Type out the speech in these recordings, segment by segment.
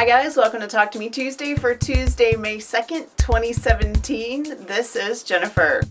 Hi guys, welcome to Talk to Me Tuesday for Tuesday, May 2nd, 2017. This is Jennifer.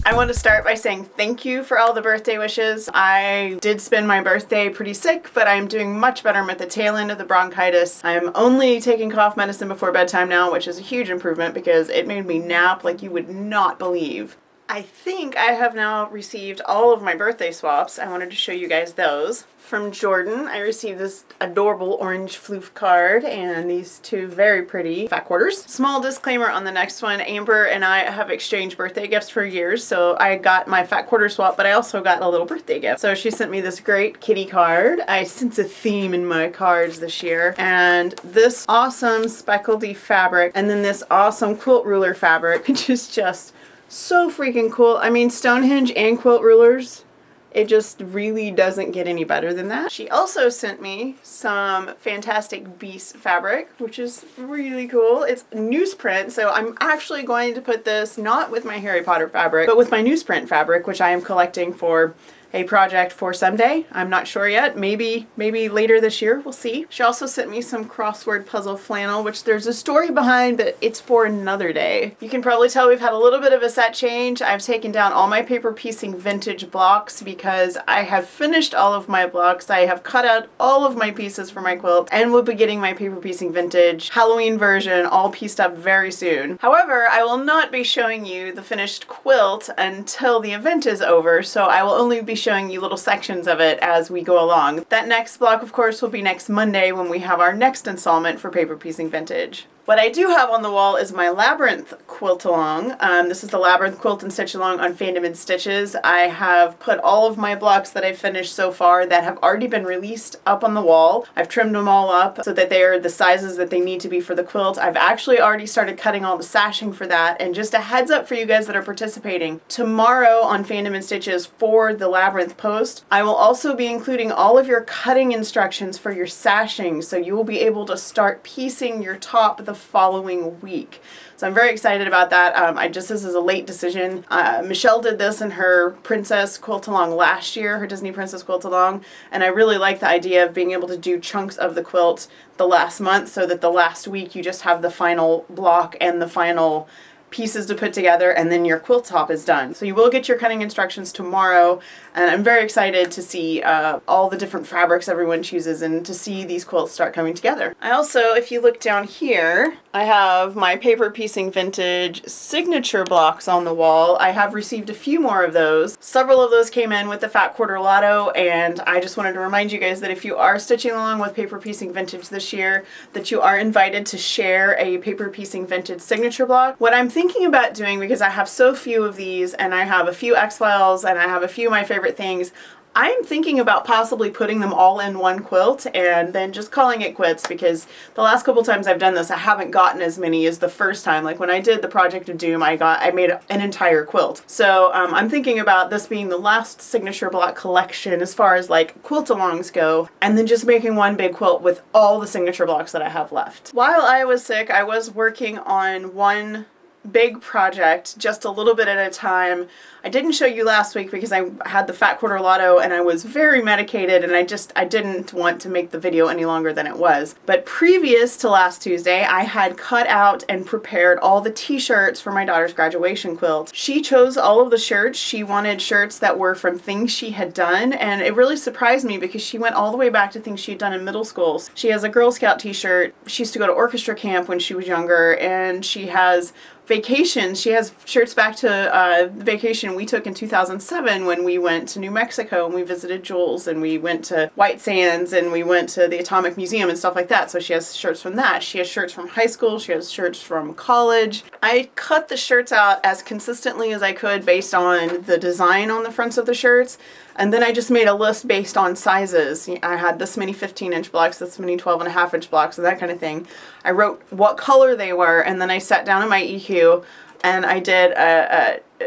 I want to start by saying thank you for all the birthday wishes. I did spend my birthday pretty sick, but I'm doing much better. I'm at the tail end of the bronchitis. I'm only taking cough medicine before bedtime now, which is a huge improvement because it made me nap like you would not believe. I think I have now received all of my birthday swaps. I wanted to show you guys those. From Jordan, I received this adorable orange floof card and these two very pretty fat quarters. Small disclaimer on the next one, Amber and I have exchanged birthday gifts for years, so I got my fat quarter swap, but I also got a little birthday gift. So she sent me this great kitty card. I sense a theme in my cards this year. And this awesome speckledy fabric, and then this awesome quilt ruler fabric, which is just so freaking cool. I mean, Stonehenge and quilt rulers, it just really doesn't get any better than that. She also sent me some fantastic Beast fabric, which is really cool. It's newsprint, so I'm actually going to put this not with my Harry Potter fabric, but with my newsprint fabric, which I am collecting for a project for someday. I'm not sure yet. Maybe later this year. We'll see. She also sent me some crossword puzzle flannel, which there's a story behind, but it's for another day. You can probably tell we've had a little bit of a set change. I've taken down all my paper piecing vintage blocks because I have finished all of my blocks. I have cut out all of my pieces for my quilt and will be getting my paper piecing vintage Halloween version all pieced up very soon. However, I will not be showing you the finished quilt until the event is over, so I will only be showing you little sections of it as we go along. That next block, of course, will be next Monday when we have our next installment for Paper Piecing Vintage. What I do have on the wall is my Labyrinth quilt along. This is the Labyrinth quilt and stitch along on Fandom and Stitches. I have put all of my blocks that I've finished so far that have already been released up on the wall. I've trimmed them all up so that they are the sizes that they need to be for the quilt. I've actually already started cutting all the sashing for that. And just a heads up for you guys that are participating, tomorrow on Fandom and Stitches for the Labyrinth post, I will also be including all of your cutting instructions for your sashing, so you will be able to start piecing your top the following week. So I'm very excited about that. This is a late decision. Michelle did this in her Princess Quilt Along last year, her Disney Princess Quilt Along, and I really like the idea of being able to do chunks of the quilt the last month so that the last week you just have the final block and the final pieces to put together, and then your quilt top is done. So you will get your cutting instructions tomorrow, and I'm very excited to see all the different fabrics everyone chooses and to see these quilts start coming together. I also, if you look down here, I have my Paper Piecing Vintage signature blocks on the wall. I have received a few more of those. Several of those came in with the Fat Quarter Lotto, and I just wanted to remind you guys that if you are stitching along with Paper Piecing Vintage this year, that you are invited to share a Paper Piecing Vintage signature block. What I'm thinking about doing, because I have so few of these and I have a few X-Files and I have a few of my favorite things, I'm thinking about possibly putting them all in one quilt and then just calling it quits, because the last couple times I've done this I haven't gotten as many as the first time. Like when I did the Project of Doom, I made an entire quilt. So I'm thinking about this being the last signature block collection as far as like quilt alongs go, and then just making one big quilt with all the signature blocks that I have left. While I was sick, I was working on one big project just a little bit at a time. I didn't show you last week because I had the Fat Quarter Lotto and I was very medicated, and I didn't want to make the video any longer than it was. But previous to last Tuesday, I had cut out and prepared all the t-shirts for my daughter's graduation quilt. She chose all of the shirts. She wanted shirts that were from things she had done, and it really surprised me because she went all the way back to things she had done in middle school. She has a Girl Scout t-shirt. She used to go to orchestra camp when she was younger, and she has vacations. She has shirts back to vacation we took in 2007 when we went to New Mexico and we visited Jules and we went to White Sands and we went to the Atomic Museum and stuff like that. So she has shirts from that. She has shirts from high school. She has shirts from college. I cut the shirts out as consistently as I could based on the design on the fronts of the shirts. And then I just made a list based on sizes. I had this many 15-inch blocks, this many 12.5-inch blocks, and that kind of thing. I wrote what color they were, and then I sat down in my EQ and I did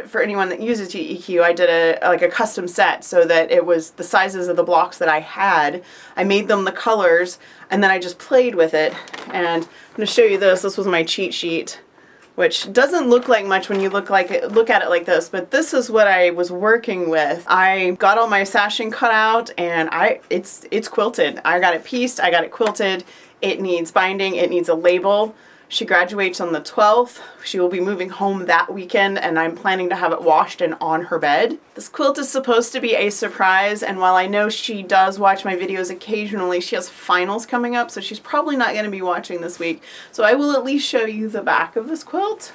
for anyone that uses EQ, I did a custom set so that it was the sizes of the blocks that I had. I made them the colors, and then I just played with it. And I'm going to show you this. This was my cheat sheet. which doesn't look like much when you look at it like this, but this is what I was working with. I got all my sashing cut out, and it's quilted. I got it pieced, I got it quilted. It needs binding, it needs a label. She graduates on the 12th. She will be moving home that weekend, and I'm planning to have it washed and on her bed. This quilt is supposed to be a surprise, and while I know she does watch my videos occasionally, she has finals coming up, so she's probably not going to be watching this week. So I will at least show you the back of this quilt.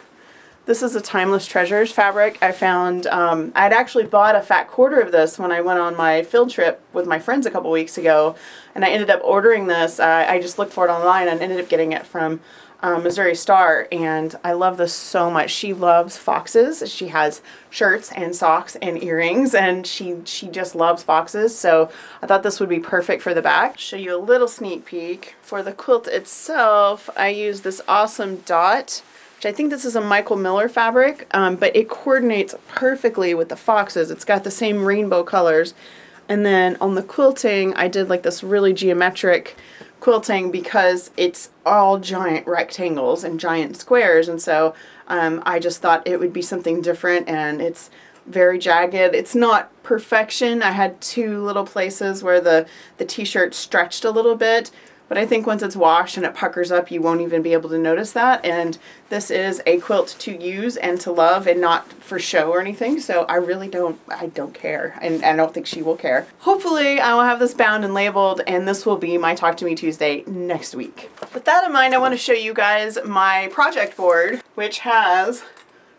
This is a Timeless Treasures fabric. I found, I'd actually bought a fat quarter of this when I went on my field trip with my friends a couple weeks ago, and I ended up ordering this. I just looked for it online and ended up getting it from Missouri Star, and I love this so much. She loves foxes. She has shirts and socks and earrings, and she just loves foxes, so I thought this would be perfect for the back. Show you a little sneak peek. For the quilt itself, I used this awesome dot, which I think this is a Michael Miller fabric, but it coordinates perfectly with the foxes. It's got the same rainbow colors. And then on the quilting, I did like this really geometric quilting because it's all giant rectangles and giant squares, and so I just thought it would be something different, and it's very jagged. It's not perfection. I had two little places where the t-shirt stretched a little bit, but I think once it's washed and it puckers up, you won't even be able to notice that. And this is a quilt to use and to love, and not for show or anything. So I really don't care, and I don't think she will care. Hopefully I will have this bound and labeled, and this will be my Talk to Me Tuesday next week. With that in mind, I want to show you guys my project board, which has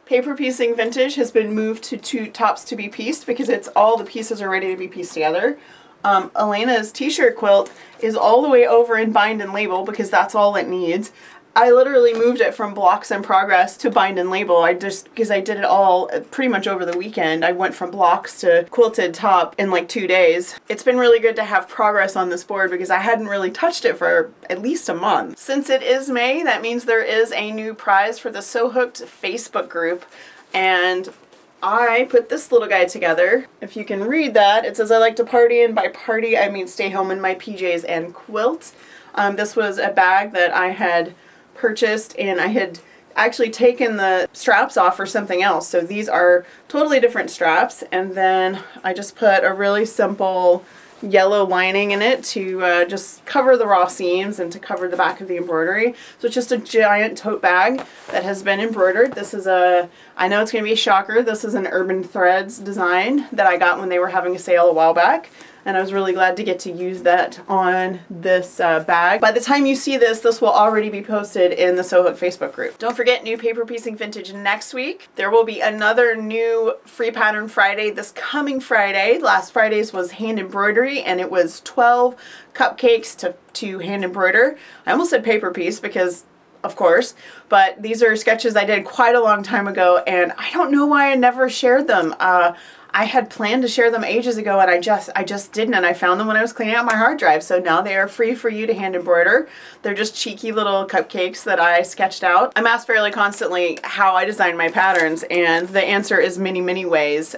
Paper Piecing Vintage has been moved to 2 tops to be pieced because it's all the pieces are ready to be pieced together. Elena's t-shirt quilt is all the way over in bind and label because that's all it needs. I literally moved it from blocks in progress to bind and label. Because I did it all pretty much over the weekend. I went from blocks to quilted top in like 2 days. It's been really good to have progress on this board because I hadn't really touched it for at least a month. Since it is May, that means there is a new prize for the Sewhooked Facebook group, and I put this little guy together. If you can read that, it says, "I like to party," and by party I mean stay home in my PJs and quilt. This was a bag that I had purchased, and I had actually taken the straps off for something else. So these are totally different straps, and then I just put a really simple yellow lining in it to just cover the raw seams and to cover the back of the embroidery. So it's just a giant tote bag that has been embroidered. This is I know it's going to be a shocker, this is an Urban Threads design that I got when they were having a sale a while back, and I was really glad to get to use that on this bag. By the time you see this, this will already be posted in the Sewhooked Facebook group. Don't forget, new Paper Piecing Vintage next week. There will be another new Free Pattern Friday this coming Friday. Last Friday's was hand embroidery, and it was 12 cupcakes to hand embroider. I almost said paper piece because of course, but these are sketches I did quite a long time ago, and I don't know why I never shared them. I had planned to share them ages ago, and I just didn't, and I found them when I was cleaning out my hard drive, so now they are free for you to hand embroider. They're just cheeky little cupcakes that I sketched out. I'm asked fairly constantly how I design my patterns, and the answer is many, many ways.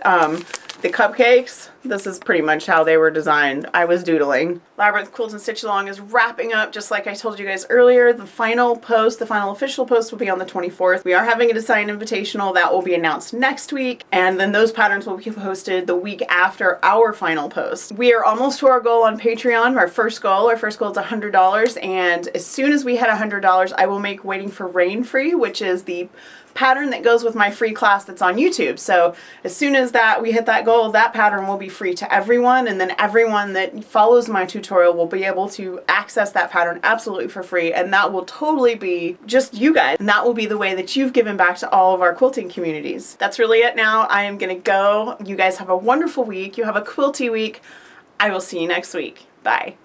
The cupcakes, this is pretty much how they were designed. I was doodling. Labyrinth Quilt and Stitch Along is wrapping up, just like I told you guys earlier. The final post, the final official post, will be on the 24th. We are having a design invitational that will be announced next week, and then those patterns will be posted the week after our final post. We are almost to our goal on Patreon. Our first goal is $100, and as soon as we hit $100, I will make Waiting for Rain free, which is the pattern that goes with my free class that's on YouTube. So as soon as we hit that goal, that pattern will be free to everyone, and then everyone that follows my tutorial will be able to access that pattern absolutely for free, and that will totally be just you guys, and that will be the way that you've given back to all of our quilting communities. That's really it now. I am gonna go. You guys have a wonderful week. You have a quilty week. I will see you next week. Bye.